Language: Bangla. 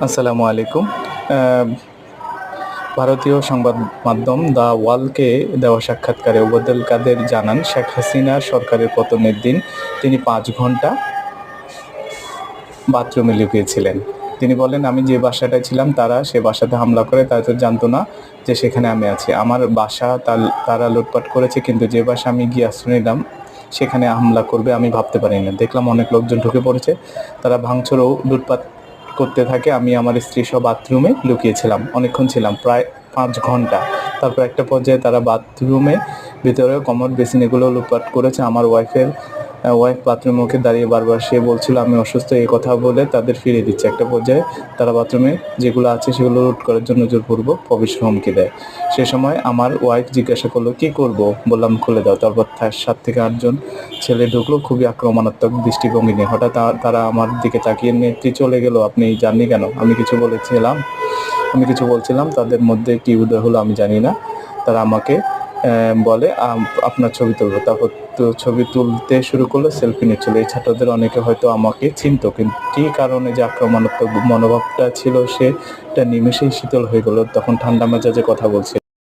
আসসালামু আলাইকুম। আহ, ভারতীয় সংবাদ মাধ্যম দ্য ওয়ালকে দেওয়া সাক্ষাৎকারে ওবায়দুল কাদের জানান, শেখ হাসিনার সরকারের পতনের দিন তিনি ৫ ঘন্টা বাথরুমে লুকিয়েছিলেন। তিনি বলেন, আমি যে বাসাটায় ছিলাম তারা সে বাসাতে হামলা করে, তারা তো জানতো না যে সেখানে আমি আছি। আমার বাসা তারা লুটপাট করেছে, কিন্তু যে বাসা আমি গিয়ে আশ্রয় নিলাম সেখানে হামলা করবে আমি ভাবতে পারি না। দেখলাম অনেক লোকজন ঢুকে পড়েছে, তারা ভাঙচুর ও লুটপাট করতে থাকে। আমি আমার স্ত্রী সহ বাথরুমে লুকিয়েছিলাম, অনেকক্ষণ ছিলাম, প্রায় ৫ ঘন্টা। তারপর একটা পর্যায়ে তারা বাথরুমে ভিতরে কমোড বেসিন এগুলো লুটপাট করেছে। আমার ওয়াইফ বাথরুমে মুখে দাঁড়িয়ে বারবার সে বলছিল আমি অসুস্থ, এই কথা বলে তাদের ফিরিয়ে দিচ্ছে। একটা পর্যায়ে তারা বাথরুমে যেগুলো আছে সেগুলো লুট করার জন্য জোরপূর্বক প্রবেশের হুমকি দেয়। সে সময় আমার ওয়াইফ জিজ্ঞাসা করলো, কি করব? বললাম, খুলে দাও। তারপর ৭ থেকে ৮ জন ছেলে ঢুকলো খুবই আক্রমণাত্মক দৃষ্টিভঙ্গি নিয়ে। হঠাৎ তারা আমার দিকে তাকিয়ে, নেত্রী চলে গেল, আপনি জাননি কেন? আমি কিছু বলছিলাম, তাদের মধ্যে কি উদয় হলো আমি জানি না। তারা আমাকে বলে, আপনার ছবি তুলবো। তারপর তো ছবি তুলতে শুরু করলো, সেলফি নিচ্ছিল। এই ছাত্রদের অনেকে হয়তো আমাকে চিনতো, কিন্তু কী কারণে যে আক্রমণাত্মক মনোভাবটা ছিল সেটা নিমেষেই শীতল হয়ে গেল। তখন ঠান্ডা মেজাজে কথা বলছিল।